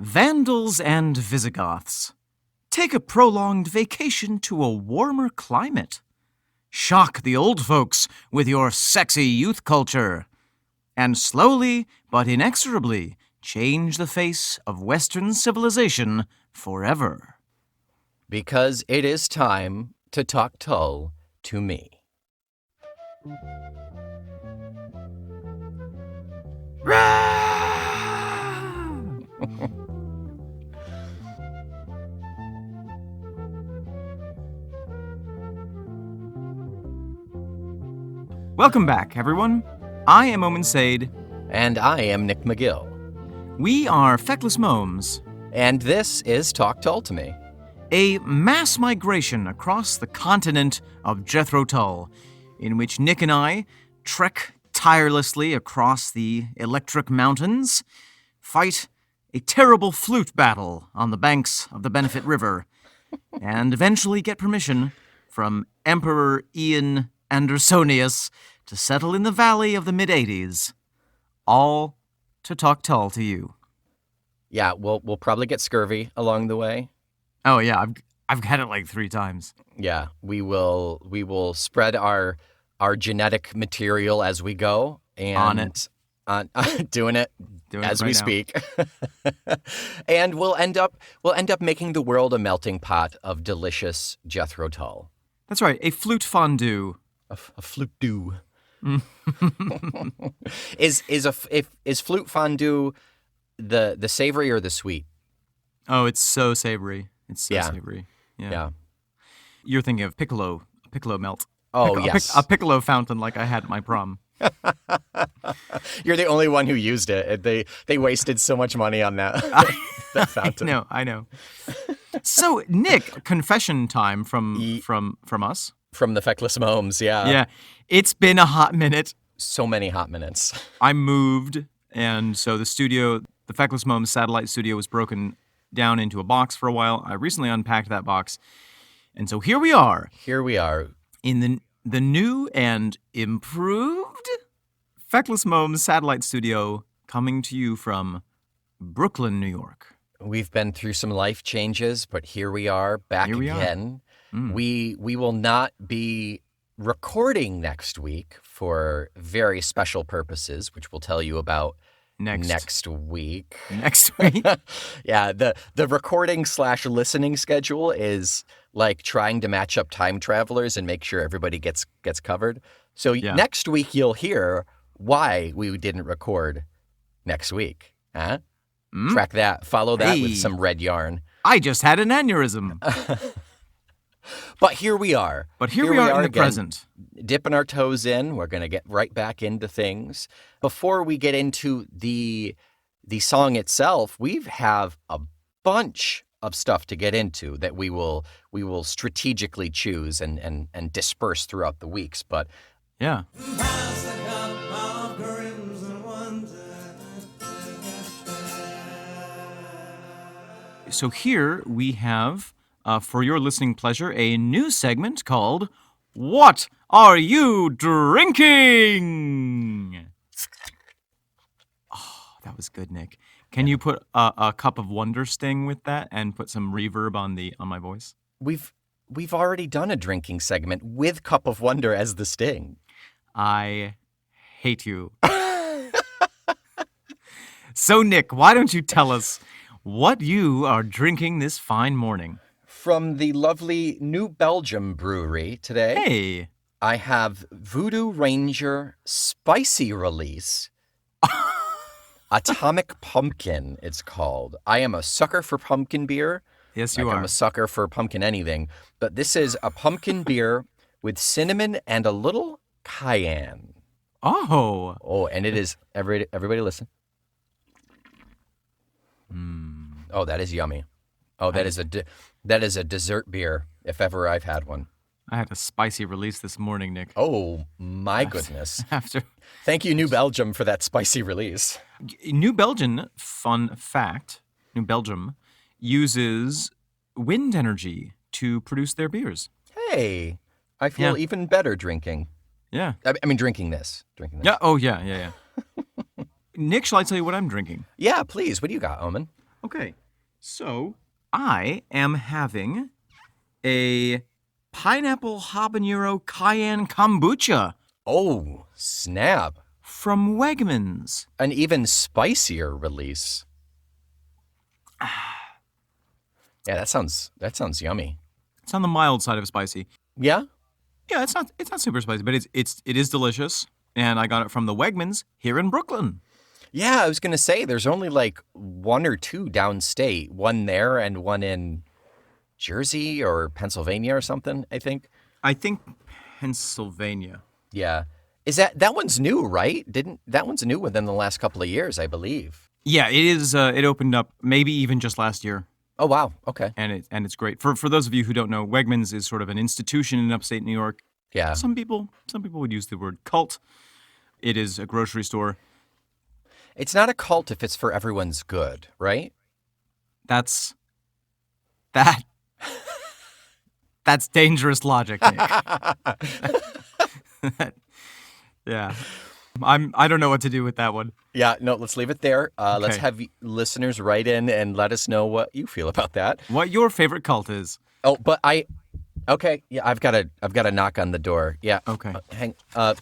Vandals and Visigoths, take a prolonged vacation to a warmer climate. Shock the old folks with your sexy youth culture. And slowly but inexorably change the face of Western civilization forever. Because it is time to talk Tull to me. Welcome back, everyone. I am Omen Sade. And I am Nick McGill. We are Feckless Momes. And this is Talk Tull to Me. A mass migration across the continent of Jethro Tull, in which Nick and I trek tirelessly across the electric mountains, fight a terrible flute battle on the banks of the Benefit River, and eventually get permission from Emperor Ian Andersonius to settle in the valley of the mid-80s, all to talk Tull to you. Yeah, we'll probably get scurvy along the way. Oh yeah, I've had it like 3 times. Yeah, we will spread our genetic material as we go and doing it as we speak. And we'll end up making the world a melting pot of delicious Jethro Tull. That's right, a flute fondue. A flute do. Is flute fondue the savory or the sweet? Oh, it's so savory. It's so savory. Yeah. You're thinking of piccolo melt. Oh, yes. A piccolo fountain like I had at my prom. You're the only one who used it. They wasted so much money on that, that fountain. I know. So, Nick, confession time from us. From the Feckless Momes, yeah. Yeah. It's been a hot minute. So many hot minutes. I moved, and so the Feckless Momes satellite studio was broken down into a box for a while. I recently unpacked that box. And so here we are. In the new and improved Feckless Momes satellite studio, coming to you from Brooklyn, New York. We've been through some life changes, but here we are, back again. We will not be recording next week for very special purposes, which we'll tell you about next week. Next week? Yeah, the recording/listening schedule is like trying to match up time travelers and make sure everybody gets covered. So next week you'll hear why we didn't record next week. Huh? Track that. Follow that with some red yarn. I just had an aneurysm. But here we are. Here we are in the again, present. Dipping our toes in. We're going to get right back into things. Before we get into the song itself, we have a bunch of stuff to get into that we will strategically choose and disperse throughout the weeks. But yeah. So here we have, for your listening pleasure, a new segment called What Are You Drinking? Oh, that was good, Nick. Can you put a cup of Wonder Sting with that and put some reverb on my voice? We've already done a drinking segment with Cup of Wonder as the sting. I hate you. So, Nick, why don't you tell us what you are drinking this fine morning? From the lovely New Belgium brewery today. Hey. I have Voodoo Ranger Spicy Release. Atomic Pumpkin, it's called. I am a sucker for pumpkin beer. Yes, you are. I'm a sucker for pumpkin anything. But this is a pumpkin beer with cinnamon and a little cayenne. Oh. Oh, and it is, everybody listen. Oh, that is yummy. Oh, that is a dessert beer, if ever I've had one. I had a spicy release this morning, Nick. Oh, my goodness. After. Thank you, New Belgium, for that spicy release. New Belgium, fun fact, New Belgium uses wind energy to produce their beers. Hey, I feel even better drinking. Yeah. I mean, drinking this. Yeah. Oh, yeah. Nick, shall I tell you what I'm drinking? Yeah, please. What do you got, Omen? Okay. So I am having a pineapple habanero cayenne kombucha. Oh, snap. From Wegmans. An even spicier release. Yeah, that sounds yummy. It's on the mild side of spicy. Yeah? Yeah, it's not super spicy, but it is delicious. And I got it from the Wegmans here in Brooklyn. Yeah, I was going to say there's only like one or two downstate, one there and one in Jersey or Pennsylvania or something, I think. I think Pennsylvania. Yeah. Is that one's new, right? That one's new within the last couple of years, I believe. Yeah, it is. It opened up maybe even just last year. Oh, wow. Okay. And it's great. For those of you who don't know, Wegmans is sort of an institution in upstate New York. Yeah. Some people would use the word cult. It is a grocery store. It's not a cult if it's for everyone's good, right? That's dangerous logic, Nick. Yeah. I don't know what to do with that one. Yeah, no, let's leave it there. Okay. Let's have listeners write in and let us know what you feel about that. What your favorite cult is. Oh, but okay, yeah, I've got to knock on the door. Yeah. Okay.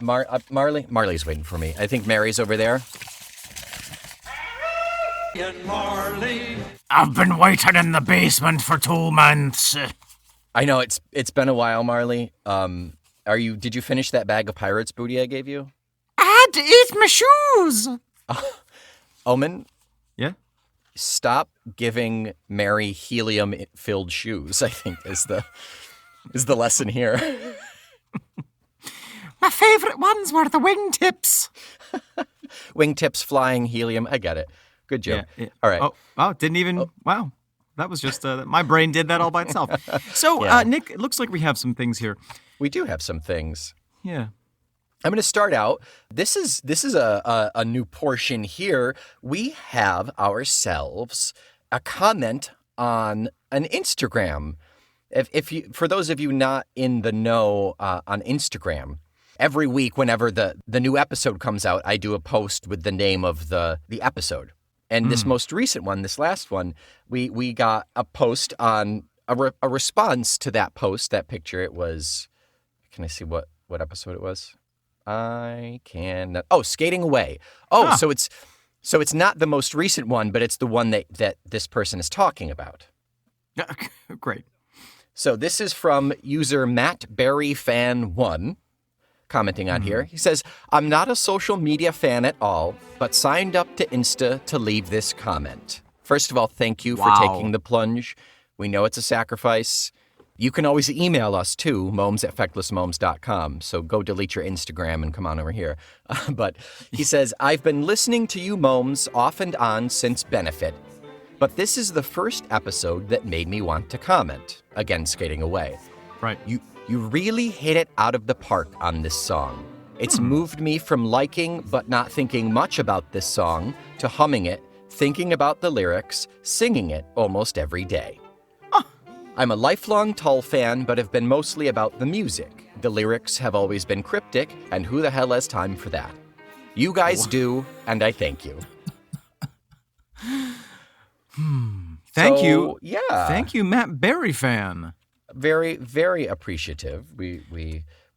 Marley's waiting for me. I think Mary's over there. And Marley. I've been waiting in the basement for 2 months. I know it's been a while, Marley. Did you finish that bag of Pirates booty I gave you? I had to eat my shoes. Omen? Yeah? Stop giving Mary helium-filled shoes, I think is the lesson here. My favorite ones were the wingtips. Wingtips, flying, helium. I get it. Good joke. Yeah. All right. Oh, wow, didn't even... Oh. Wow. That was just... my brain did that all by itself. So, Yeah. Nick, it looks like we have some things here. We do have some things. Yeah. I'm going to start out. This is a new portion here. We have ourselves a comment on an Instagram. For those of you not in the know on Instagram, every week whenever the new episode comes out, I do a post with the name of the episode. And this most recent one, this last one, we got a post on a response to that post, that picture. It was, can I see what episode it was? I can. Oh, Skating Away. Oh, so it's not the most recent one, but it's the one that this person is talking about. Great. So this is from user Matt Berry Fan 1 commenting on here. He says, I'm not a social media fan at all, but signed up to Insta to leave this comment. First of all, thank you for taking the plunge. We know it's a sacrifice. You can always email us too, momes@fecklessmomes.com. So go delete your Instagram and come on over here. But he says, I've been listening to you Momes off and on since Benefit, but this is the first episode that made me want to comment. Again, Skating Away. Right. You really hit it out of the park on this song. It's moved me from liking but not thinking much about this song to humming it, thinking about the lyrics, singing it almost every day. I'm a lifelong Tull fan, but have been mostly about the music. The lyrics have always been cryptic, and who the hell has time for that? You guys do, and I thank you. Thank you. Yeah. Thank you, Matt Berry fan. Very, very appreciative. We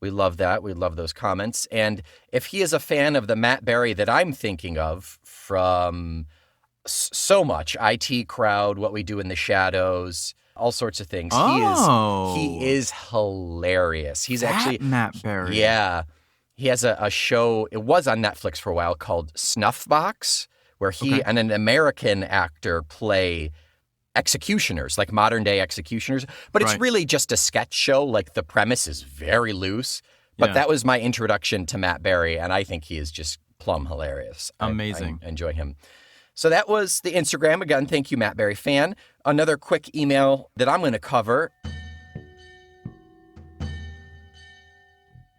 love that. We love those comments. And if he is a fan of the Matt Berry that I'm thinking of from so much, IT Crowd, What We Do in the Shadows, all sorts of things. He is hilarious. He's actually Matt Berry. Yeah. He has a show, it was on Netflix for a while, called Snuffbox, where he and an American actor play executioners, like modern day executioners. But it's really just a sketch show. Like the premise is very loose. But that was my introduction to Matt Berry, and I think he is just plumb hilarious. Amazing. I enjoy him. So that was the Instagram. Again, thank you, Matt Berry fan. Another quick email that I'm going to cover.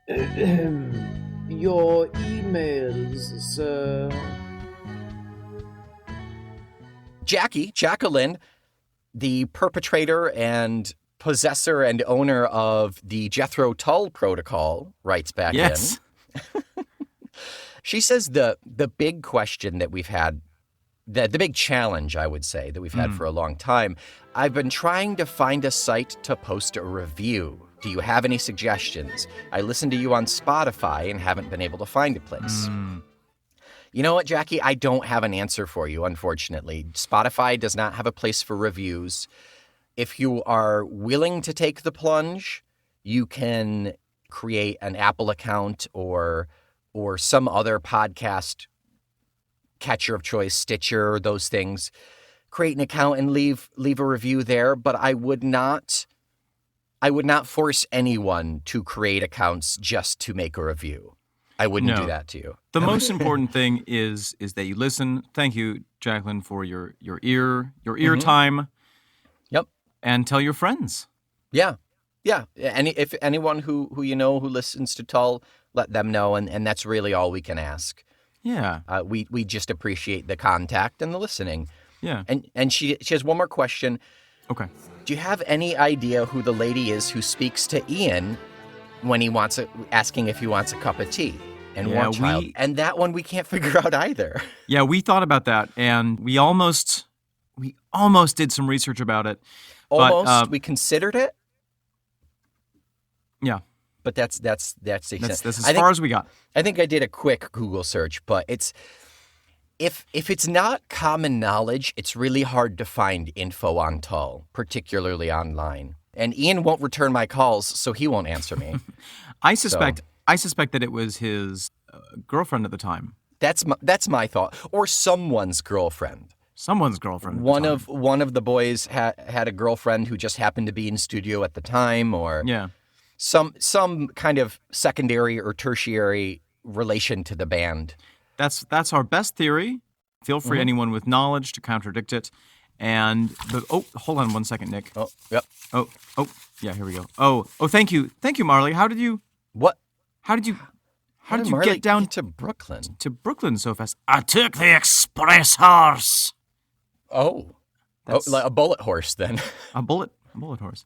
Your emails, sir. Jacqueline, the perpetrator and possessor and owner of the Jethro Tull protocol, writes back in. She says the big question that we've had the big challenge, I would say, that we've had for a long time. I've been trying to find a site to post a review. Do you have any suggestions? I listened to you on Spotify and haven't been able to find a place. You know what, Jackie? I don't have an answer for you, unfortunately. Spotify does not have a place for reviews. If you are willing to take the plunge, you can create an Apple account or some other podcast catcher of choice, Stitcher, those things. Create an account and leave a review there, but I would not force anyone to create accounts just to make a review. I wouldn't do that to you. The most important thing is that you listen. Thank you, Jacqueline, for your ear time. Yep. And tell your friends. Yeah. If anyone who you know who listens to Tull, let them know, and that's really all we can ask. Yeah. We just appreciate the contact and the listening. Yeah. And she has one more question. Okay. Do you have any idea who the lady is who speaks to Ian when he asking if he wants a cup of tea and War Child? And that one we can't figure out either. Yeah, we thought about that, and we almost did some research about it. Almost. We considered it. Yeah. But that's the extent. That's as far as we got. I think I did a quick Google search, but it's if it's not common knowledge, it's really hard to find info on Tull, particularly online. And Ian won't return my calls, so he won't answer me. I suspect that it was his girlfriend at the time. That's my thought, or someone's girlfriend. Someone's girlfriend. One of the boys had a girlfriend who just happened to be in studio at the time, or some kind of secondary or tertiary relation to the band. That's our best theory. Feel free, anyone with knowledge, to contradict it. And hold on one second, Nick. Oh, yep. Oh, yeah, here we go. Oh, thank you, Marley. How did you get down to Brooklyn? To Brooklyn so fast? I took the express horse. Like a bullet horse then. A bullet horse.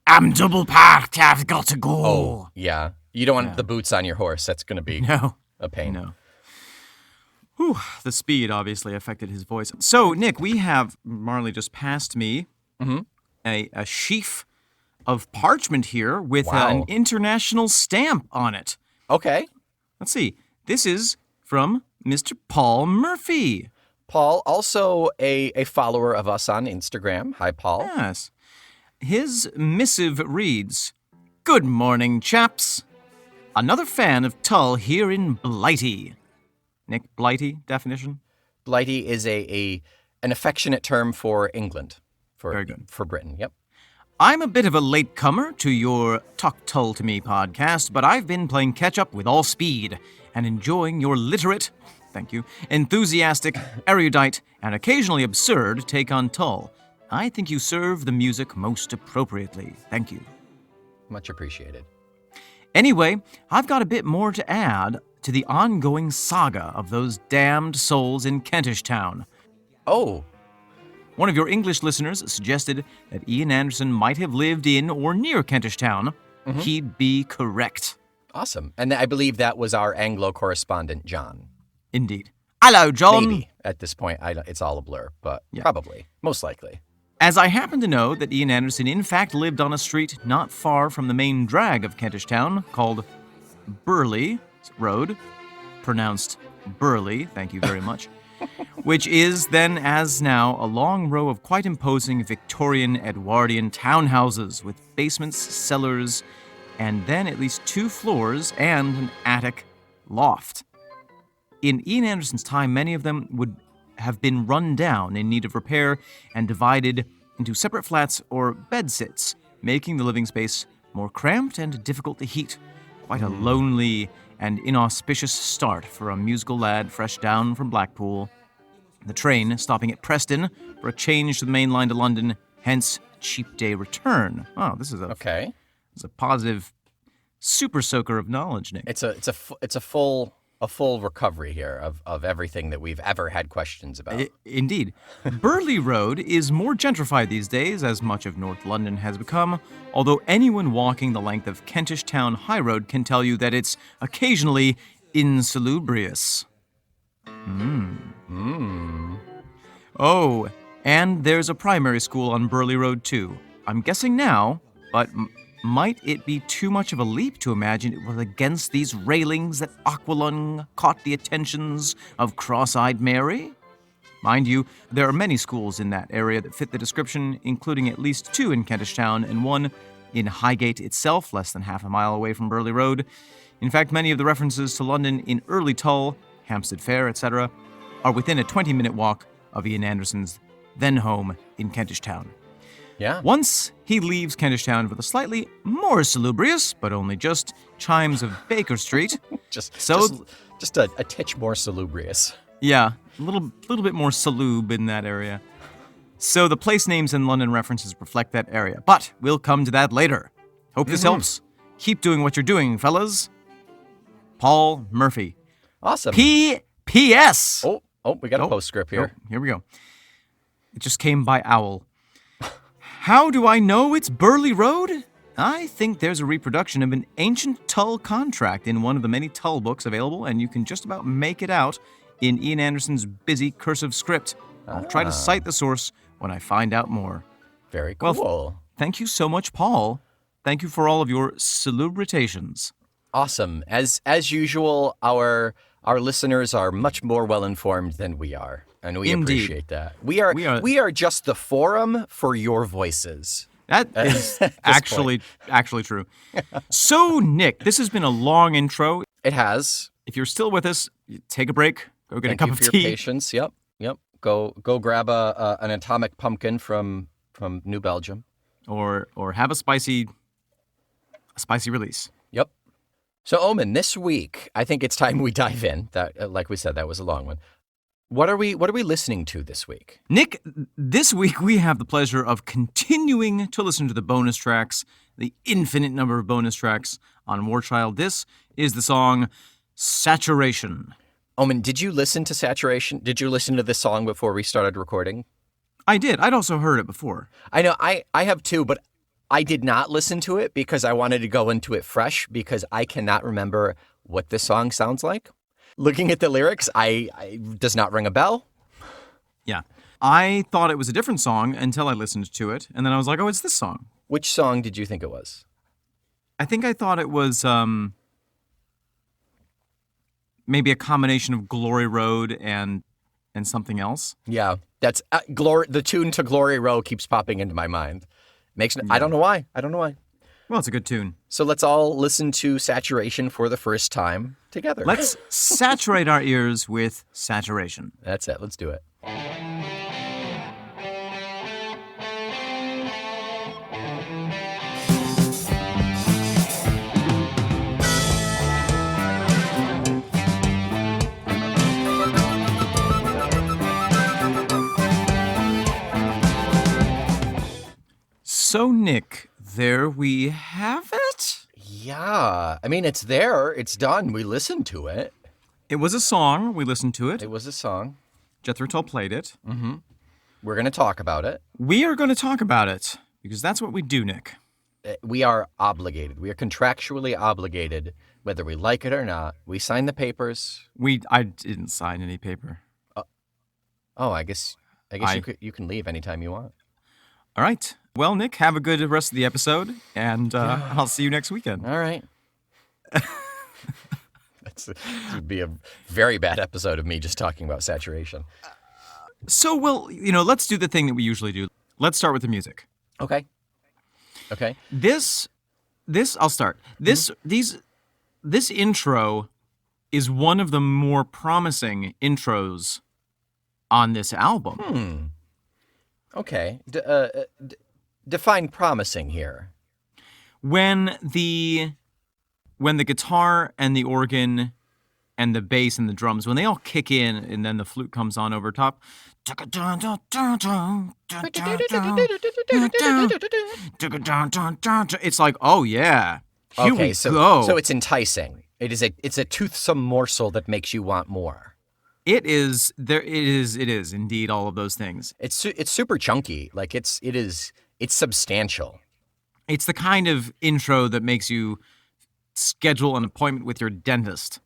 I'm double parked. I've got to go. Oh, yeah. You don't want the boots on your horse. That's going to be a pain. No. Whew, the speed obviously affected his voice. So, Nick, Marley just passed me a sheaf of parchment here with an international stamp on it. Okay. Let's see. This is from Mr. Paul Murphy. Paul, also a follower of us on Instagram. Hi, Paul. Yes. His missive reads, "Good morning, chaps. Another fan of Tull here in Blighty." Nick, Blighty definition? Blighty is an affectionate term for England. Very good. For Britain, yep. I'm a bit of a latecomer to your Talk Tull to Me podcast, but I've been playing catch-up with all speed and enjoying your literate, thank you, enthusiastic, erudite, and occasionally absurd take on Tull. I think you serve the music most appropriately. Thank you. Much appreciated. Anyway, I've got a bit more to add to the ongoing saga of those damned souls in Kentish Town. Oh. One of your English listeners suggested that Ian Anderson might have lived in or near Kentish Town. He'd be correct. Awesome. And I believe that was our Anglo correspondent, John. Indeed. Hello, John. Maybe. At this point, it's all a blur, but probably. Most likely. As I happen to know that Ian Anderson in fact lived on a street not far from the main drag of Kentish Town called Burley Road, pronounced Burley, thank you very much, which is then as now a long row of quite imposing Victorian Edwardian townhouses with basements, cellars, and then at least 2 floors and an attic loft. In Ian Anderson's time, many of them would have been run down in need of repair and divided into separate flats or bedsits, making the living space more cramped and difficult to heat. Quite a lonely and inauspicious start for a musical lad fresh down from Blackpool. The train stopping at Preston for a change to the main line to London, hence cheap day return. Oh, this is a positive super soaker of knowledge, Nick. It's a full recovery here of everything that we've ever had questions about. Indeed. Burley Road is more gentrified these days, as much of North London has become, although anyone walking the length of Kentish Town High Road can tell you that it's occasionally insalubrious. Oh, and there's a primary school on Burley Road, too. I'm guessing now, but might it be too much of a leap to imagine it was against these railings that Aqualung caught the attentions of cross-eyed Mary? Mind you, there are many schools in that area that fit the description, including at least 2 in Kentish Town and 1 in Highgate itself, less than half a mile away from Burley Road. In fact, many of the references to London in early Tull, Hampstead Fair, etc., are within a 20-minute walk of Ian Anderson's then home in Kentish Town. Yeah. Once he leaves Kentish Town for the slightly more salubrious, but only just, chimes of Baker Street. just a titch more salubrious. Yeah, a little bit more salub in that area. So the place names and London references reflect that area. But we'll come to that later. Hope this helps. Keep doing what you're doing, fellas. Paul Murphy. Awesome. P.S. Oh, we got a postscript here. Here we go. It just came by owl. How do I know it's Burley Road? I think there's a reproduction of an ancient Tull contract in one of the many Tull books available, and you can just about make it out in Ian Anderson's busy cursive script. I'll try to cite the source when I find out more. Very cool. Well, thank you so much, Paul. Thank you for all of your salubritations. Awesome. As usual, our listeners are much more well-informed than we are, and we appreciate that. We are just the forum for your voices. That is actually true. So, Nick, this has been a long intro. It has. If you're still with us, take a break. Go get a cup of tea. Thank you for your patience. Yep. Go grab an atomic pumpkin from New Belgium, or have a spicy release. Yep. So, Omen, this week I think it's time we dive in. That, like we said, that was a long one. What are we listening to this week? Nick, this week we have the pleasure of continuing to listen to the bonus tracks, the infinite number of bonus tracks on War Child. This is the song Saturation. Omen, did you listen to Saturation? Did you listen to this song before we started recording? I did. I'd also heard it before. I know. I have too, but I did not listen to it because I wanted to go into it fresh because I cannot remember what this song sounds like. Looking at the lyrics, I does not ring a bell. Yeah. I thought it was a different song until I listened to it, and then I was like, oh, it's this song. Which song did you think it was? I think I thought it was maybe a combination of Glory Road and something else. Yeah, that's Glory. The tune to Glory Road keeps popping into my mind. I don't know why. Well, it's a good tune. So let's all listen to Saturation for the first time together. Let's saturate our ears with Saturation. That's it. Let's do it. So, Nick, there we have it. Yeah. I mean, it's there. It's done. We listened to it. It was a song. We listened to it. It was a song. Jethro Tull played it. Mm-hmm. We're going to talk about it. We are going to talk about it because that's what we do, Nick. We are obligated. We are contractually obligated, whether we like it or not. We signed the papers. I didn't sign any paper. I guess you can leave anytime you want. All right. Well, Nick, have a good rest of the episode, and I'll see you next weekend. All right. This would be a very bad episode of me just talking about Saturation. So, well, let's do the thing that we usually do. Let's start with the music. Okay. This I'll start. This intro is one of the more promising intros on this album. Okay. Define promising here. When the guitar and the organ and the bass and the drums, when they all kick in and then the flute comes on over top, it's like, oh yeah, here we go. So it's enticing. It's a toothsome morsel that makes you want more. It is indeed all of those things. It's super chunky. Like it's substantial. It's the kind of intro that makes you schedule an appointment with your dentist.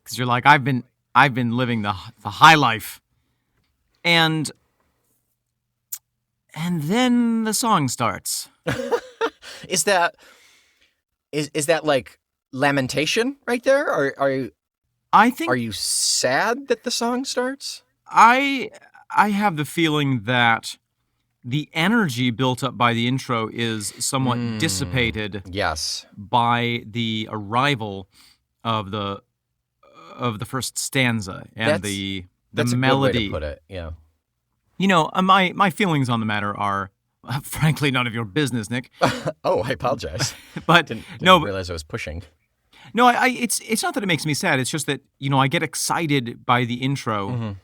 Because you're like, I've been I've been living the high life. And then the song starts. Is that like lamentation right there? Or are you sad that the song starts? I have the feeling that the energy built up by the intro is somewhat dissipated. Yes. By the arrival of the first stanza and the that's melody. A good way to put it. Yeah. You know, my feelings on the matter are, frankly, none of your business, Nick. Oh, I apologize. But didn't no, realize I was pushing. No, it's not that it makes me sad. It's just that, you know, I get excited by the intro,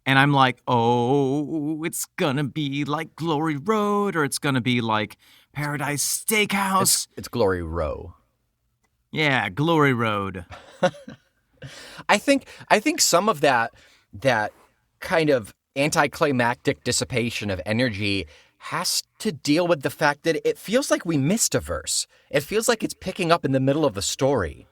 and I'm like, oh, it's gonna be like Glory Road, or it's gonna be like Paradise Steakhouse. It's Glory Row. Yeah, Glory Road. I think some of that kind of anticlimactic dissipation of energy has to deal with the fact that it feels like we missed a verse. It feels like it's picking up in the middle of the story.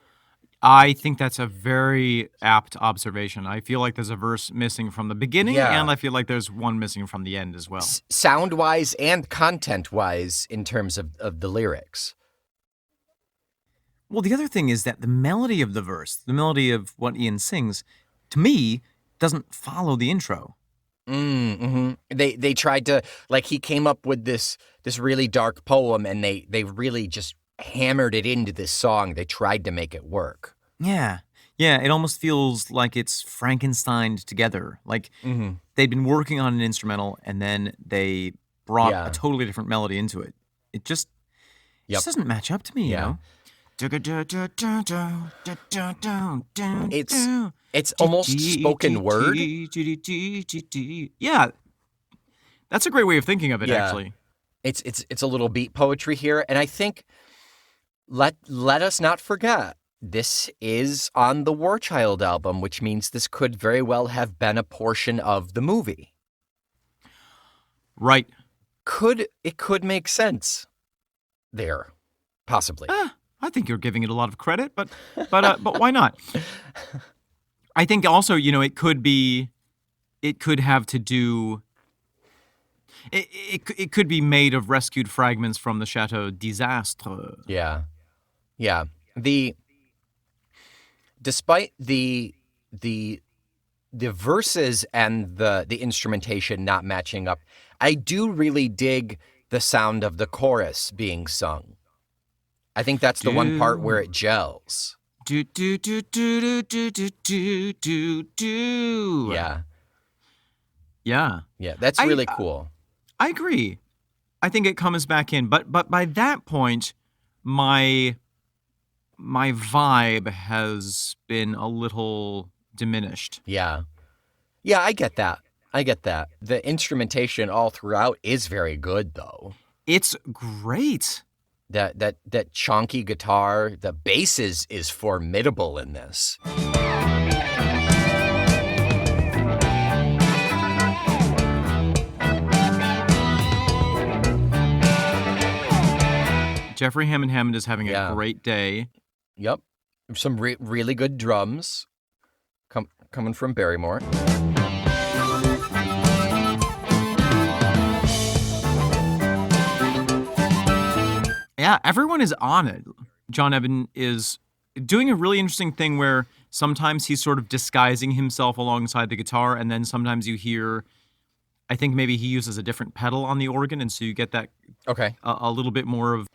I think that's a very apt observation. I feel like there's a verse missing from the beginning, and I feel like there's one missing from the end as well. Sound-wise and content-wise in terms of the lyrics. Well, the other thing is that the melody of the verse, the melody of what Ian sings, to me, doesn't follow the intro. They tried to, like, he came up with this really dark poem, and they really just hammered it into this song. They tried to make it work. Yeah, it almost feels like it's Frankensteined together. Like they'd been working on an instrumental, and then they brought a totally different melody into it. It just doesn't match up to me, you know? It's almost spoken word. Yeah, that's a great way of thinking of it. Actually, it's a little beat poetry here, and I think let us not forget this is on the War Child album, which means this could very well have been a portion of the movie. Right? It could make sense there, possibly. I think you're giving it a lot of credit, but why not? I think also, you know, it could have to do. It could be made of rescued fragments from the Chateau Disaster. Yeah. Despite the verses and the instrumentation not matching up, I do really dig the sound of the chorus being sung. I think that's the one part where it gels. Do do do do do do do do do. Yeah. That's really cool. I agree. I think it comes back in, but by that point, my vibe has been a little diminished. Yeah, I get that. The instrumentation all throughout is very good, though. It's great. That chonky guitar, the bass is formidable in this. Jeffrey Hammond is having a great day. Yep. Some really good drums coming from Barrymore. Yeah, everyone is on it. John Evan is doing a really interesting thing where sometimes he's sort of disguising himself alongside the guitar, and then sometimes you hear, I think maybe he uses a different pedal on the organ, and so you get that a little bit more of,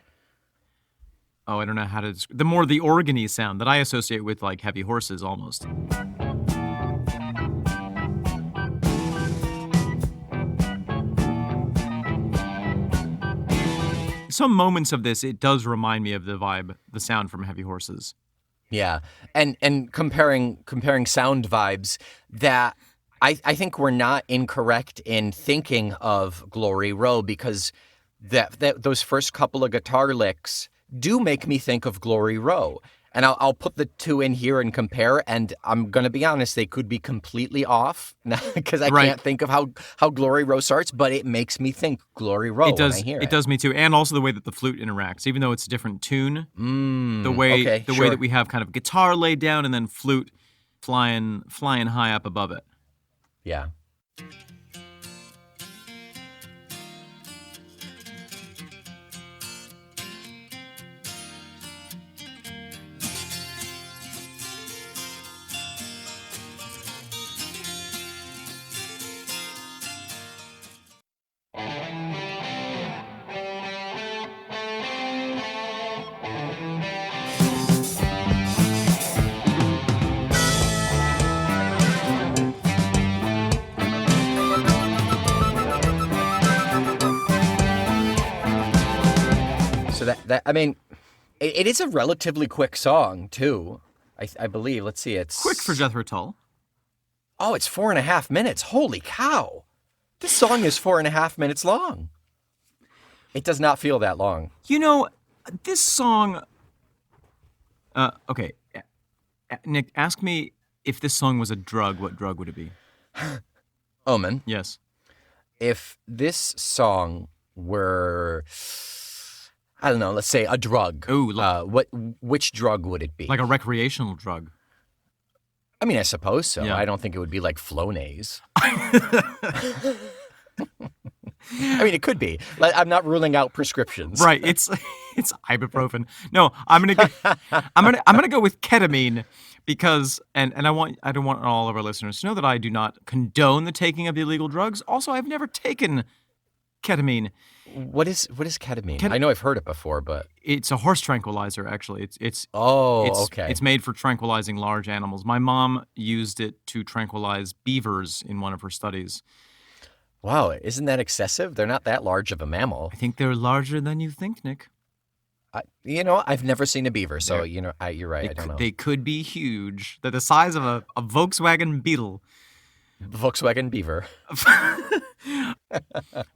I don't know how to describe, the more the organy sound that I associate with like Heavy Horses almost. Some moments of this, it does remind me of the vibe, the sound from Heavy Horses. Yeah, and comparing sound vibes, that I think we're not incorrect in thinking of Glory Row, because that those first couple of guitar licks do make me think of Glory Row. And I'll put the two in here and compare, and I'm going to be honest, they could be completely off because I can't think of how Glory Row starts, but it makes me think Glory Row when I hear it. It does me too, and also the way that the flute interacts, even though it's a different tune. The way that we have kind of guitar laid down and then flute flying high up above it. Yeah. So that I mean, it is a relatively quick song too. I believe. Let's see. It's Quick for Jethro Tull. Oh, it's 4.5 minutes. Holy cow! This song is 4.5 minutes long. It does not feel that long. You know, this song. Okay, Nick, ask me if this song was a drug. What drug would it be? Omen. Yes. If this song were, I don't know, let's say a drug. Ooh, which drug would it be? like a recreational drug. I mean, I suppose so. Yeah. I don't think it would be like Flonase. I mean, it could be. Like, I'm not ruling out prescriptions. Right. It's ibuprofen. No, I'm gonna go with ketamine because and I don't want all of our listeners to know that I do not condone the taking of illegal drugs. Also, I've never taken ketamine. What is ketamine? I know I've heard it before, but It's a horse tranquilizer. Actually, it's okay. It's made for tranquilizing large animals. My mom used it to tranquilize beavers in one of her studies. Wow, isn't that excessive? They're not that large of a mammal. I think they're larger than you think, Nick. I've never seen a beaver, so you're right. I don't know. They could be huge. They're the size of a Volkswagen Beetle. Volkswagen beaver.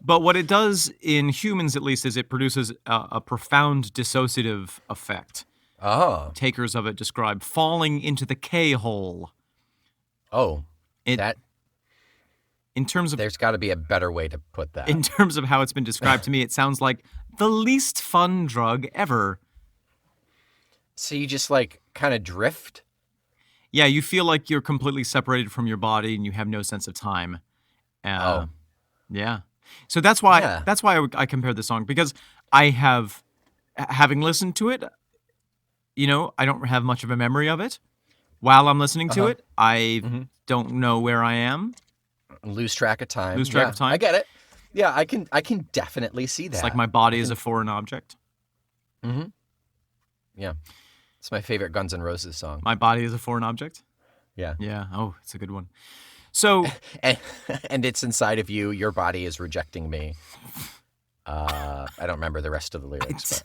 But what it does in humans, at least, is it produces a profound dissociative effect. Oh. Takers of it describe falling into the K-hole. Oh. In terms of There's got to be a better way to put that. In terms of how it's been described to me, it sounds like the least fun drug ever. So you just like kind of drift? Yeah, you feel like you're completely separated from your body and you have no sense of time. Yeah. So that's why I compared the song, because having listened to it, I don't have much of a memory of it. While I'm listening to it, I don't know where I am. Lose track of time. Of time. I get it. Yeah, I can definitely see that. It's like my body is a foreign object. Mm-hmm. Yeah. It's my favorite Guns N' Roses song. My body is a foreign object? Yeah. Yeah. Oh, it's a good one. So and it's inside of you. Your body is rejecting me. I don't remember the rest of the lyrics.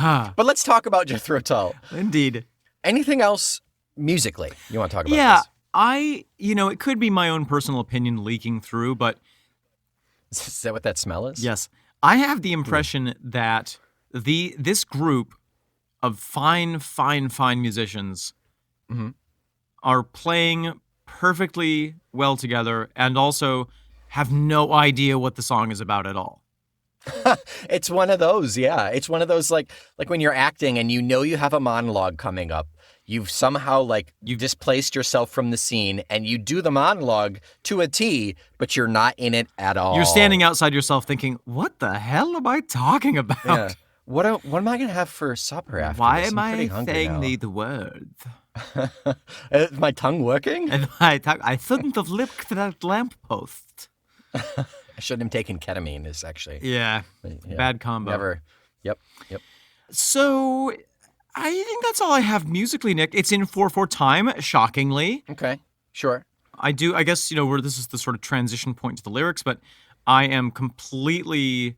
But let's talk about Jethro Tull. Indeed. Anything else musically you want to talk about? Yeah, this? it could be my own personal opinion leaking through, but is that what that smell is? yes, I have the impression that this group of fine musicians are playing perfectly well together and also have no idea what the song is about at all. It's one of those, yeah. It's one of those like when you're acting and you have a monologue coming up. You've somehow you've displaced yourself from the scene and you do the monologue to a T, but you're not in it at all. You're standing outside yourself thinking, what the hell am I talking about? Yeah. What am I going to have for supper after Why this? am I saying the the words? Is my tongue working? And I shouldn't have licked that lamppost. I shouldn't have taken ketamine is actually. Yeah. Bad combo. Never. Yep. So I think that's all I have musically, Nick. It's in 4/4 time, shockingly. Okay. Sure. I guess, where this is the sort of transition point to the lyrics, but I am completely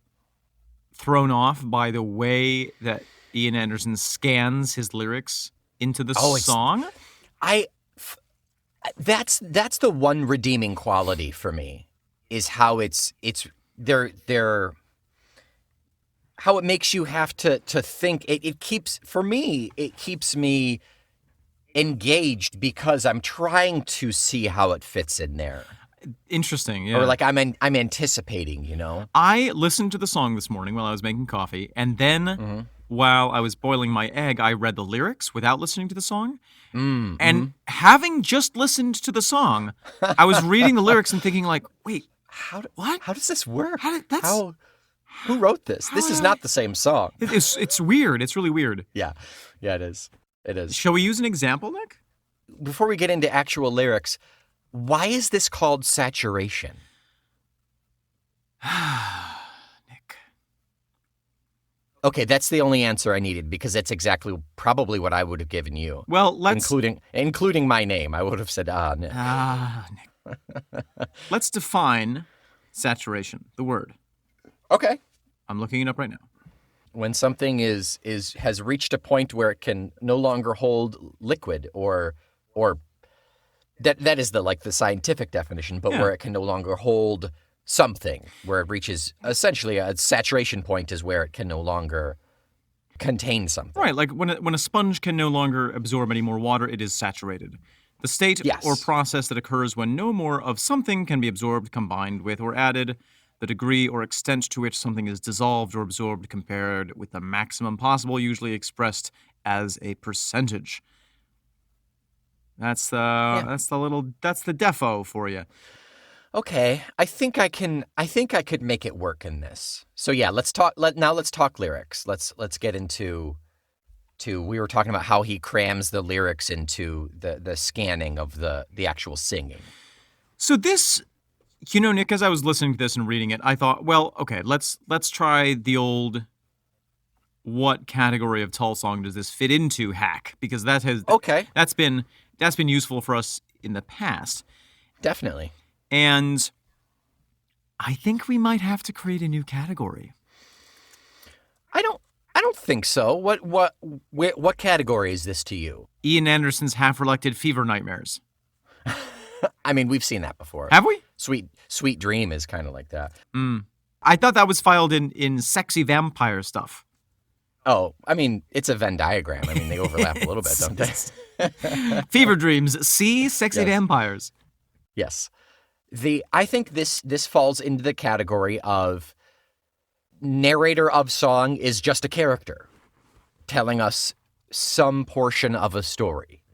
thrown off by the way that Ian Anderson scans his lyrics into the song. That's the one redeeming quality for me is how they're how it makes you have to think. It keeps me engaged because I'm trying to see how it fits in there. Interesting, yeah. Or I'm anticipating, I listened to the song this morning while I was making coffee, and then while I was boiling my egg, I read the lyrics without listening to the song. Mm, And having just listened to the song, I was reading the lyrics and thinking like, wait, what? How does this work? Who wrote this? This is not the same song. It's weird. It's really weird. Yeah, it is. It is. Shall we use an example, Nick? Before we get into actual lyrics, why is this called saturation? Nick. Okay, that's the only answer I needed because that's exactly probably what I would have given you. Well, let's... Including my name. I would have said, Nick. Nick. Let's define saturation, the word. Okay. I'm looking it up right now. When something has reached a point where it can no longer hold liquid or that is the scientific definition, but where it can no longer hold something, where it reaches essentially a saturation point is where it can no longer contain something. Right, like when a sponge can no longer absorb any more water, it is saturated. The state or process that occurs when no more of something can be absorbed, combined with, or added, the degree or extent to which something is dissolved or absorbed compared with the maximum possible, usually expressed as a percentage. That's the defo for you. Okay, I think I could make it work in this. So yeah, let's talk lyrics. Let's get into we were talking about how he crams the lyrics into the scanning of the actual singing. So this, Nick, as I was listening to this and reading it, I thought, well, okay, let's try the old what category of Tull song does this fit into hack, because that's been useful for us in the past. Definitely. And I think we might have to create a new category. I don't think so. What category is this to you? Ian Anderson's half-reluctant fever nightmares. I mean, we've seen that before. Have we? Sweet Dream is kind of like that. I thought that was filed in sexy vampire stuff. Oh, I mean, it's a Venn diagram. I mean, they overlap a little bit, don't they? Fever dreams. See? Sexy vampires. Yes. I think this falls into the category of narrator of song is just a character telling us some portion of a story.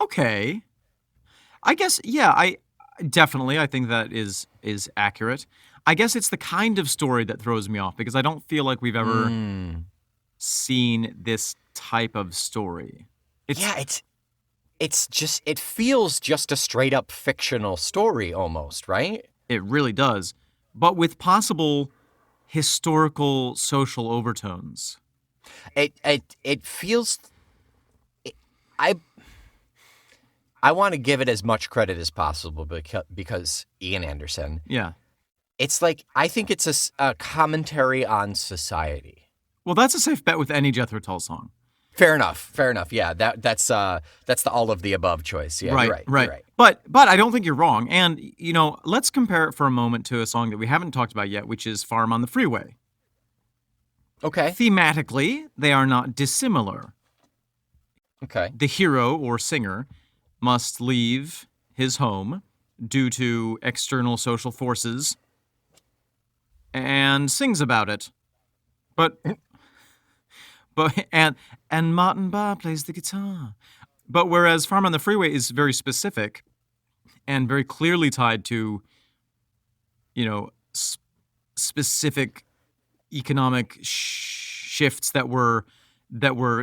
Okay. I guess, yeah, I think that is accurate. I guess it's the kind of story that throws me off because I don't feel like we've ever seen this type of story. It feels just a straight up fictional story almost, right? It really does, but with possible historical social overtones. It feels. I want to give it as much credit as possible because Ian Anderson. Yeah. It's like, I think it's a commentary on society. Well, that's a safe bet with any Jethro Tull song. Fair enough. Yeah, that's the all of the above choice. Yeah, right, you're right. Right. You're right. But I don't think you're wrong. And, let's compare it for a moment to a song that we haven't talked about yet, which is Farm on the Freeway. Okay. Thematically, they are not dissimilar. Okay. The hero or singer must leave his home due to external social forces and sings about it. But Martin Barr plays the guitar. But whereas Farm on the Freeway is very specific and very clearly tied to, specific economic shifts that were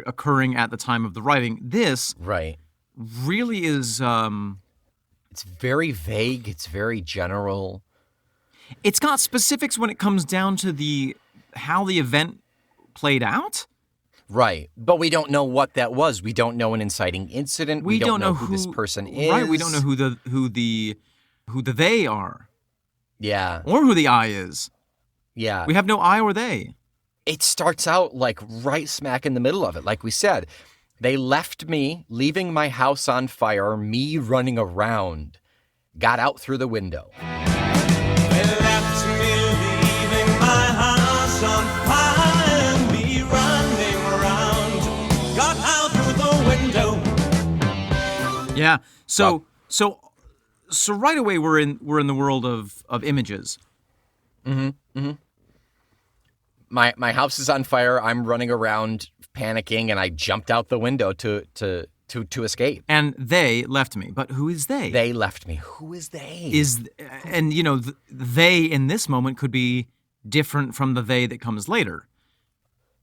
occurring at the time of the writing, this really is. It's very vague. It's very general. It's got specifics when it comes down to how the event played out. Right. But we don't know what that was. We don't know an inciting incident. We don't know who this person is. Right. We don't know who the they are. Yeah. Or who the I is. Yeah. We have no I or they. It starts out like right smack in the middle of it. Like we said, they left me, leaving my house on fire, me running around, got out through the window. They left me, leaving my house on fire, me running around, got out through the window. Yeah. So right away we're in the world of images. Mm-hmm. Mm-hmm. My house is on fire. I'm running around panicking, and I jumped out the window to escape. And they left me. But who is they? They left me. Who is they? And they in this moment could be different from the they that comes later.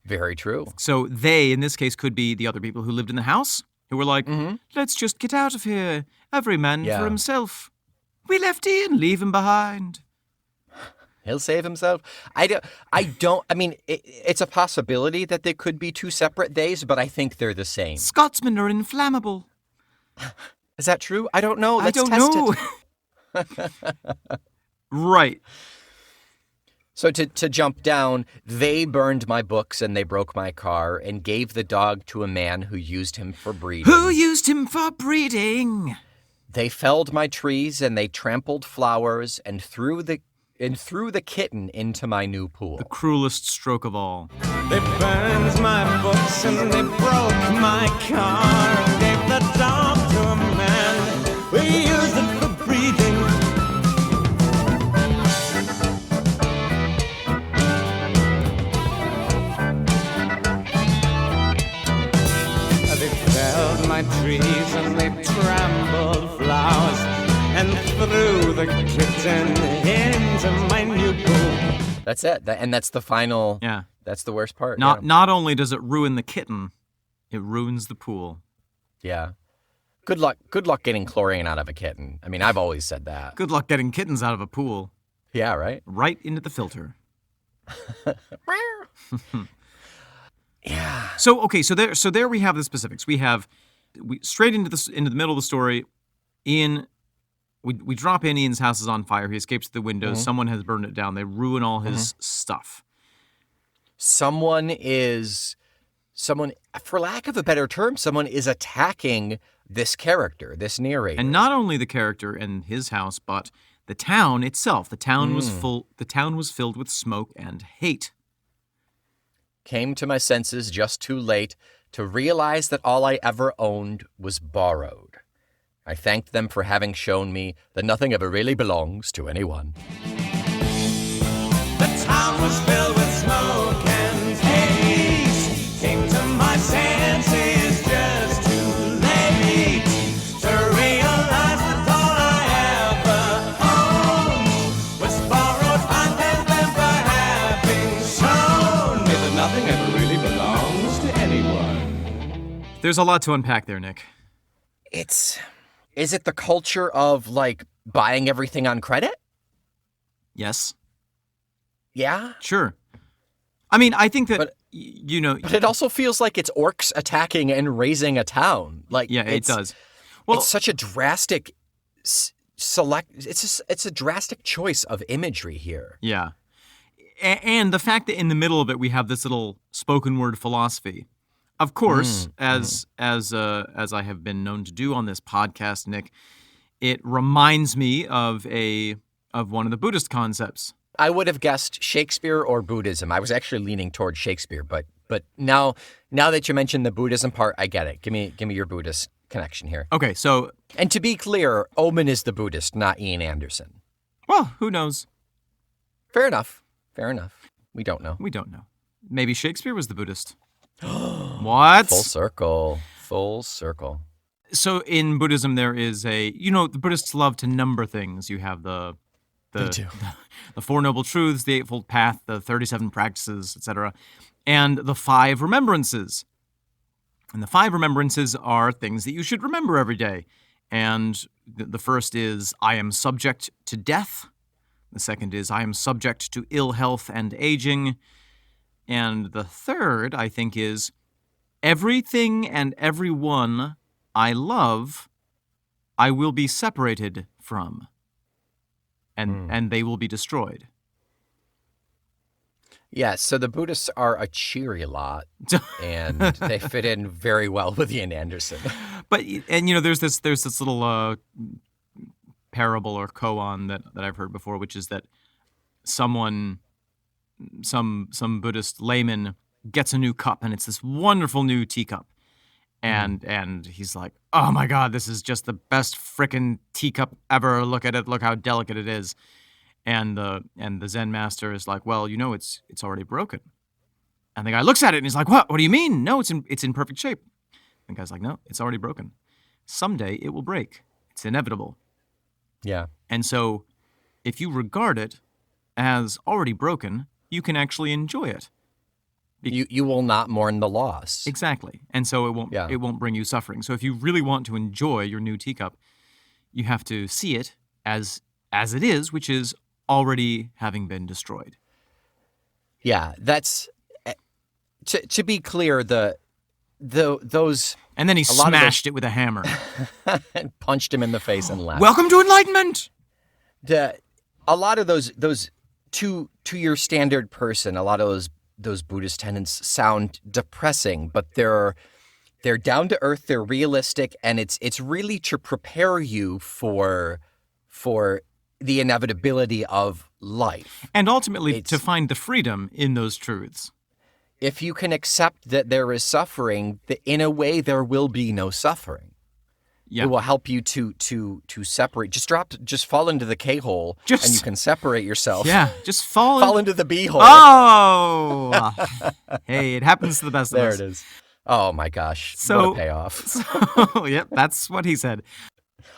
Very true. So they, in this case, could be the other people who lived in the house, who were like, let's just get out of here. Every man for himself. We left Ian, leave him behind. He'll save himself. I mean, it's a possibility that they could be two separate days, but I think they're the same. Scotsmen are inflammable. Is that true? I don't know. Let's I don't test know. Right. So to jump down, they burned my books and they broke my car and gave the dog to a man who used him for breeding. Who used him for breeding? They felled my trees and they trampled flowers and threw the kitten into my new pool. The cruelest stroke of all. They burned my books and they broke my car and gave the dog to a man. We used it for breeding. They felled my trees and they trampled flowers and threw the kitten into my new pool. That's it. And that's the final. Yeah. That's the worst part. Not only does it ruin the kitten, it ruins the pool. Yeah. Good luck getting chlorine out of a kitten. I mean, I've always said that. Good luck getting kittens out of a pool. Yeah, right? Right into the filter. Yeah. So there we have the specifics. We straight into the middle of the story. Ian, we drop in. Ian's house is on fire. He escapes through the window. Someone has burned it down. They ruin all his stuff. Someone, for lack of a better term, someone is attacking this character, this narrator. And not only the character and his house, but the town itself. The town was full. The town was filled with smoke and hate. Came to my senses just too late to realize that all I ever owned was borrowed. I thanked them for having shown me that nothing ever really belongs to anyone. The town was filled with smoke and haze. Came to my senses just too late to realize that all I ever owned was borrowed. I thank them for having shown me that nothing ever really belongs to anyone. There's a lot to unpack there, Nick. Is it the culture of, like, buying everything on credit? Yes. Yeah? Sure. I mean, I think that, But it also feels like it's orcs attacking and raising a town. Like, yeah, it does. Well, it's such a drastic it's a drastic choice of imagery here. Yeah. And the fact that in the middle of it we have this little spoken word philosophy. Of course, as I have been known to do on this podcast, Nick, it reminds me of one of the Buddhist concepts. I would have guessed Shakespeare or Buddhism. I was actually leaning towards Shakespeare, but now that you mentioned the Buddhism part, I get it. Give me your Buddhist connection here. Okay, so And to be clear, Omen is the Buddhist, not Ian Anderson. well, who knows? Fair enough. We don't know. We don't know. Maybe Shakespeare was the Buddhist. What? Full circle. So in Buddhism, there is the Buddhists love to number things. You have the Four Noble Truths, the Eightfold Path, the 37 Practices, etc., and the 5 Remembrances. And the 5 Remembrances are things that you should remember every day. And the first is, I am subject to death. The second is, I am subject to ill health and aging. And the third, I think, is, everything and everyone I love, I will be separated from. And they will be destroyed. Yeah, so the Buddhists are a cheery lot, and they fit in very well with Ian Anderson. But there's this little parable or koan that I've heard before, which is that some Buddhist layman gets a new cup, and it's this wonderful new teacup, and he's like, oh my God, this is just the best frickin' teacup ever. Look at it. Look how delicate it is. And the Zen master is like, well, it's already broken. And the guy looks at it and he's like, what? What do you mean? No, it's in perfect shape. And the guy's like, no, it's already broken. Someday it will break. It's inevitable. Yeah. And so if you regard it as already broken, you can actually enjoy it. You will not mourn the loss. Exactly. And so it won't bring you suffering. So if you really want to enjoy your new teacup, you have to see it as it is, which is already having been destroyed. Yeah, that's to be clear, those and then he smashed it with a hammer and punched him in the face and laughed. Welcome to enlightenment. A lot of those to your standard person, a lot of those Buddhist tenets sound depressing, but they're down to earth, they're realistic, and it's really to prepare you for the inevitability of life. And ultimately to find the freedom in those truths. If you can accept that there is suffering, in a way there will be no suffering. Yeah. It will help you to separate. Just fall into the K-hole and you can separate yourself. Yeah, just fall into the B-hole. Oh! Hey, it happens to the best of us. There it is. Oh my gosh, what a payoff. Yep, that's what he said.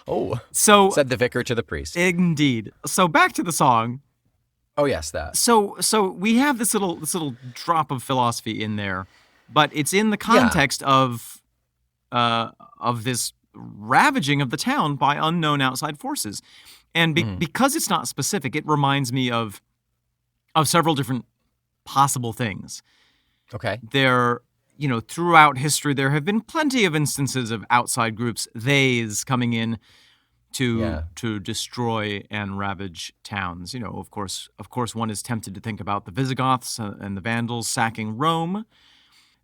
Oh, so said the vicar to the priest. Indeed. So back to the song. Oh yes, that. So we have this little drop of philosophy in there, but it's in the context of this ravaging of the town by unknown outside forces, and because it's not specific, it reminds me of several different possible things. Okay. Throughout history, there have been plenty of instances of outside groups, theys, coming in to destroy and ravage towns. Of course, one is tempted to think about the Visigoths and the Vandals sacking Rome.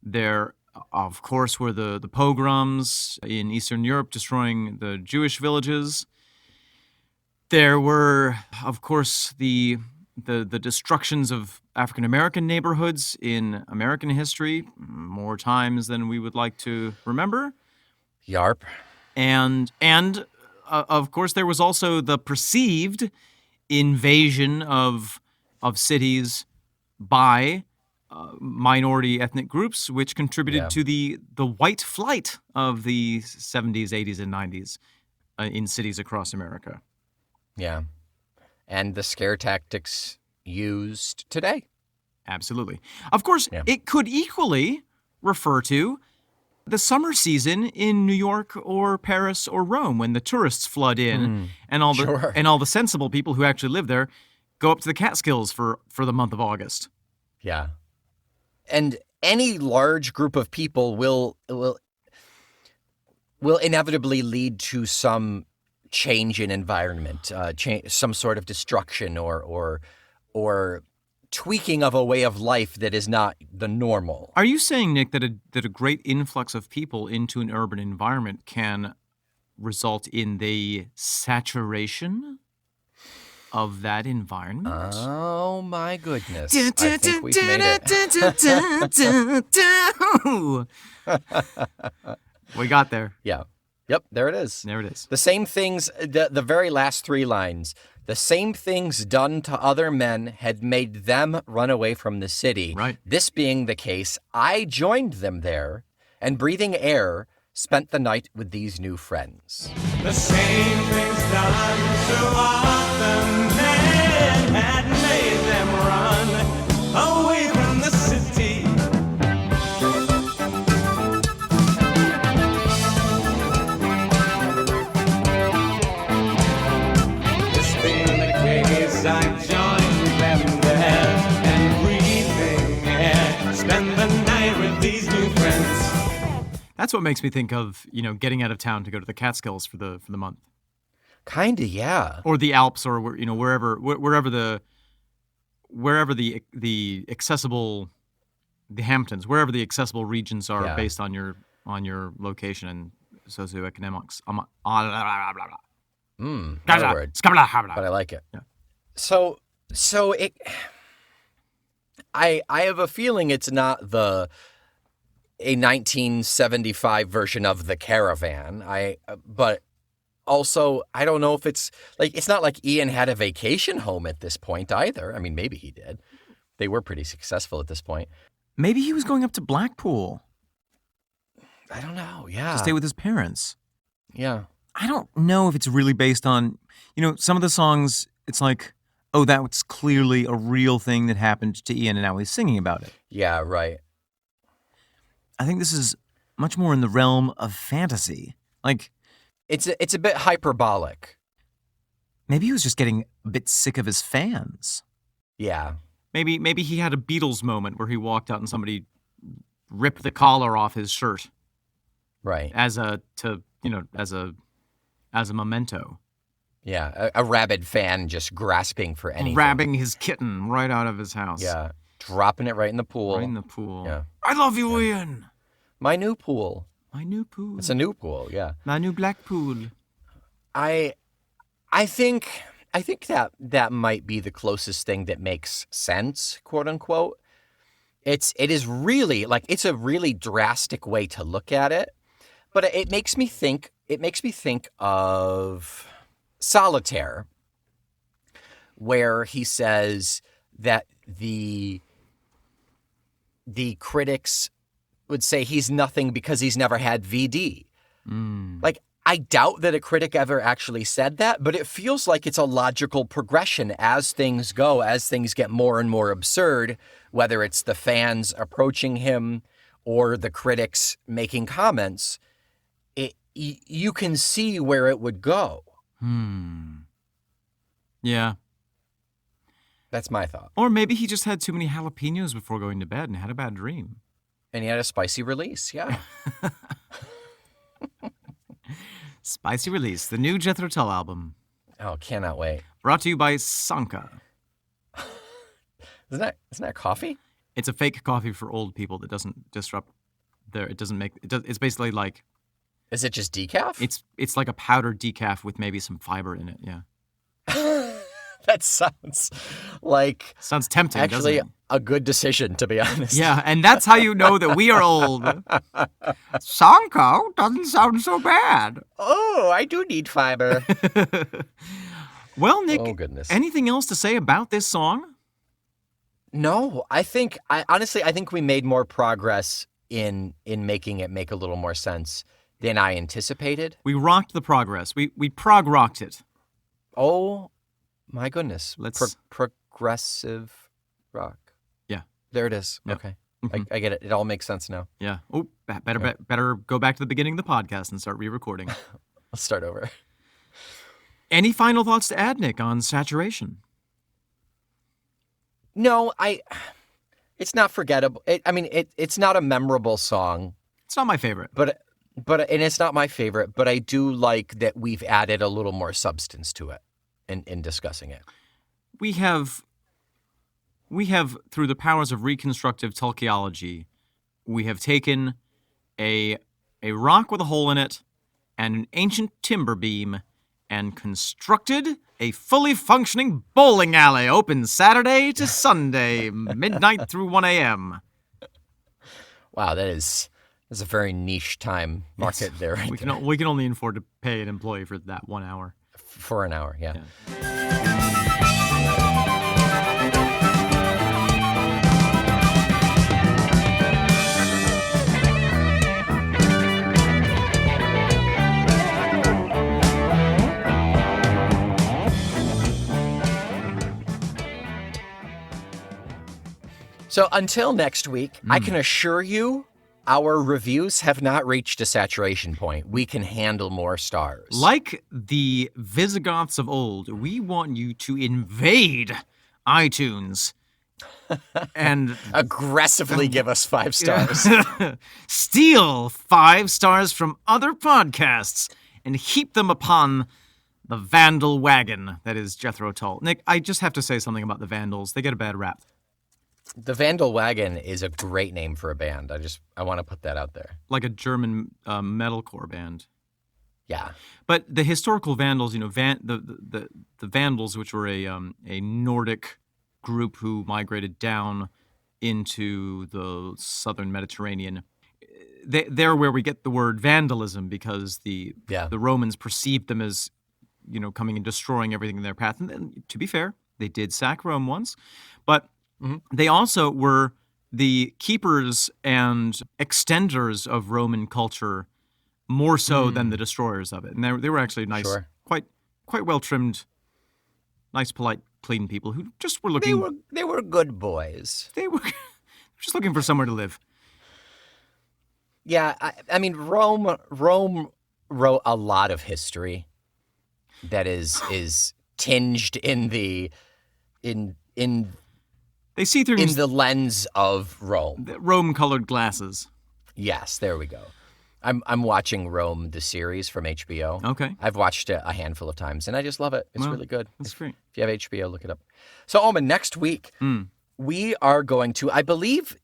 There, of course, were the pogroms in Eastern Europe destroying the Jewish villages. There were, of course, the destructions of African American neighborhoods in American history, more times than we would like to remember. Yarp. And of course, there was also the perceived invasion of cities by minority ethnic groups, which contributed to the white flight of the 70s, 80s, and 90s in cities across America. Yeah. And the scare tactics used today. Absolutely. Of course, it could equally refer to the summer season in New York or Paris or Rome, when the tourists flood in and all the sensible people who actually live there go up to the Catskills for the month of August. Yeah. And any large group of people will inevitably lead to some change in environment, some sort of destruction or tweaking of a way of life that is not the normal. Are you saying, Nick, that a great influx of people into an urban environment can result in the saturation of that environment? Oh my goodness. I think we've made it. We got there. Yeah. Yep, there it is. There it is. The same things, the very last three lines, the same things done to other men had made them run away from the city. Right. This being the case, I joined them there, and breathing air, spent the night with these new friends. The same things done to other men had made them run away from the city. This being the case, I joined them there, and breathing air, spend the night with these new friends. That's what makes me think of, getting out of town to go to the Catskills for the month. Kinda, yeah. Or the Alps, or wherever the accessible, the Hamptons, wherever the accessible regions are based on your location and socioeconomics. Not a word, but I like it. Yeah. So it. I have a feeling it's not a 1975 version of The Caravan. But Also, I don't know if it's not like Ian had a vacation home at this point either. I mean, maybe he did. They were pretty successful at this point. Maybe he was going up to Blackpool I don't know. Yeah. to stay with his parents. Yeah. I don't know if it's really based on, some of the songs, it's like, oh, that was clearly a real thing that happened to Ian and now he's singing about it. Yeah, right. I think this is much more in the realm of fantasy. Like, It's a bit hyperbolic. maybe he was just getting a bit sick of his fans. Yeah. Maybe he had a Beatles moment where he walked out and somebody ripped the collar off his shirt Right. as a memento. Yeah. A rabid fan just grasping for anything. Grabbing his kitten right out of his house. Yeah. Dropping it right in the pool. Right in the pool. Yeah. I love you, Ian. My new pool. My new pool. It's a new pool, yeah. My new black pool. I think that might be the closest thing that makes sense, quote unquote. It is really it's a really drastic way to look at it, but it makes me think of Solitaire, where he says that the critics would say he's nothing because he's never had VD. I doubt that a critic ever actually said that, but it feels like it's a logical progression as things go, as things get more and more absurd, whether it's the fans approaching him or the critics making comments. You can see where it would go. Yeah. That's my thought. Or maybe he just had too many jalapenos before going to bed and had a bad dream. And he had a spicy release, yeah. Spicy Release, the new Jethro Tull album. Oh, cannot wait. Brought to you by Sanka. Isn't that coffee? It's a fake coffee for old people that doesn't disrupt it's basically like... Is it just decaf? It's like a powdered decaf with maybe some fiber in it, yeah. That sounds like... Sounds tempting, actually doesn't it? A good decision, to be honest. Yeah, and that's how you know that we are old. Sanka doesn't sound so bad. Oh, I do need fiber. Well, Nick, Oh, goodness. anything else to say about this song? No, I think we made more progress in making it make a little more sense than I anticipated. We rocked the progress. We prog rocked it. Oh, my goodness. Let's- Progressive rock. Yeah. There it is. Yep. Okay. Mhm. I get it. It all makes sense now. Yeah. Oh, better go back to the beginning of the podcast and start re-recording. Let's start over. Any final thoughts to add, Nick, on Saturation? No, it's not forgettable. It's not a memorable song, It's not my favorite. but and it's not my favorite, but I do like that we've added a little more substance to it in discussing it. We have, through the powers of reconstructive Tolkieology, we have taken a rock with a hole in it and an ancient timber beam and constructed a fully functioning bowling alley open Saturday to Sunday, midnight through 1 a.m. Wow, that's a very niche time market there. Right We there. can only afford to pay an employee for that 1 hour. For an hour, yeah. So until next week, I can assure you our reviews have not reached a saturation point. We can handle more stars. Like the Visigoths of old, we want you to invade iTunes and Aggressively give us 5 stars. steal 5 stars from other podcasts and heap them upon the Vandal wagon that is Jethro Tull. Nick, I just have to say something about the Vandals. They get a bad rap. The Vandal Wagon is a great name for a band. I want to put that out there. Like a German metalcore band. Yeah. But the historical Vandals, the Vandals, which were a Nordic group who migrated down into the southern Mediterranean, they're where we get the word vandalism, because the Yeah. Romans perceived them as, coming and destroying everything in their path. And then, to be fair, they did sack Rome once, but they also were the keepers and extenders of Roman culture more so than the destroyers of it. And they were actually nice, Sure. quite well trimmed, nice, polite, clean people who just were looking. They were good boys. They were just looking for somewhere to live. Yeah, I mean, Rome wrote a lot of history that is tinged in the They see through in the lens of Rome. Rome-colored glasses. Yes, there we go. I'm watching Rome, the series from HBO. Okay. I've watched it a handful of times, and I just love it. It's really good. That's great. If you have HBO, look it up. So, Omen, next week we are going to. I believe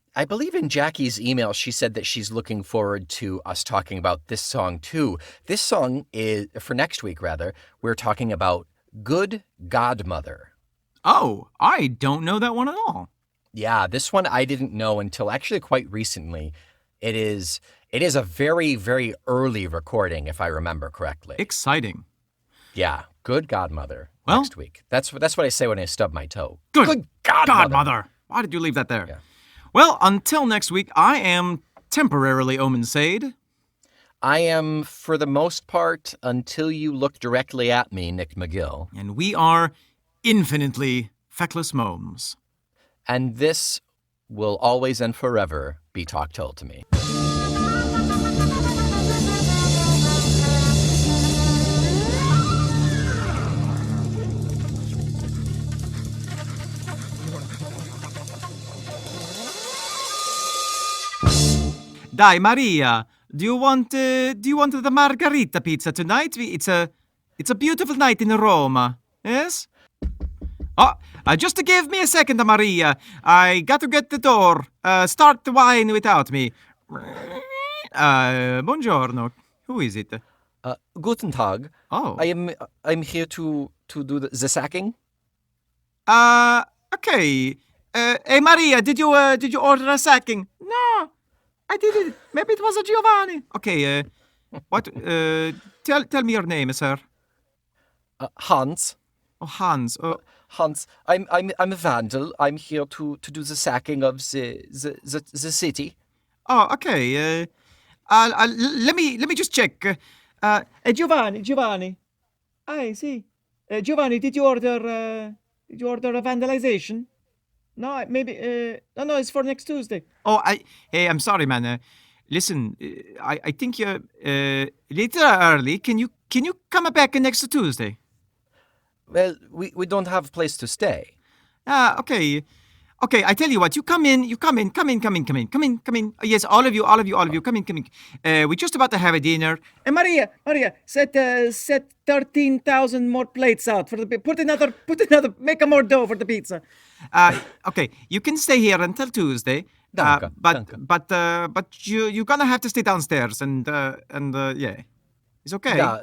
in Jackie's email, she said that she's looking forward to us talking about this song too. This song is for next week. Rather, we're talking about "Good Godmother." Oh, I don't know that one at all. Yeah, this one I didn't know until actually quite recently. It is a very, very early recording, if I remember correctly. Exciting. Yeah, Good Godmother Well- next week. That's what I say when I stub my toe. Good Godmother. Godmother. Why did you leave that there? Yeah. Well, until next week, I am temporarily Omen Sade. I am, for the most part, until you look directly at me, Nick McGill. And we are infinitely feckless momes. And this will always and forever be Talk told to me. Dai, Maria, do you want the margarita pizza tonight? It's a beautiful night in Rome. Yes? Oh, just give me a second, Maria. I got to get the door. Start the wine without me. Buongiorno. Who is it? Guten Tag. Oh. I'm here to do the sacking. Okay. Hey, Maria, did you order a sacking? No, I didn't. Maybe it was a Giovanni. Okay. What? Tell me your name, sir. Hans. Oh, Hans. Oh, Hans. I'm a vandal. I'm here to do the sacking of the city. oh, okay. Let me just check. Giovanni. I see. Giovanni, did you order a vandalization? No, maybe. No, it's for next Tuesday. Oh, hey, I'm sorry, man. Listen, I think you're little early. Can you come back next Tuesday? Well, we don't have a place to stay. Okay. Okay, I tell you what, you come in. Yes, all of you, come in. We're just about to have a dinner. And Maria, set 13,000 more plates out for the put another, make a more dough for the pizza. Okay, you can stay here until Tuesday. Danke. But you're gonna have to stay downstairs and yeah, it's okay. Yeah,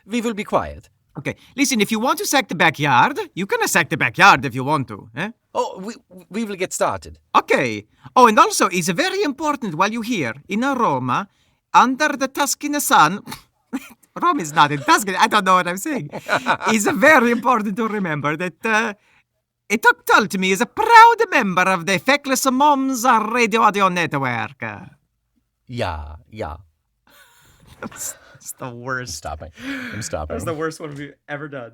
we will be quiet. Okay, listen, if you want to sack the backyard, you can sack the backyard if you want to, eh? Oh, we will get started. Okay. Oh, and also, it's very important while you're here in Roma, under the Tuscan sun. Rome is not in Tuscany. I don't know what I'm saying. It's very important to remember that Talk told to me is a proud member of the Feckless Moms Radio Audio Network. Yeah. It's the worst. I'm stopping. That's the worst one we've ever done.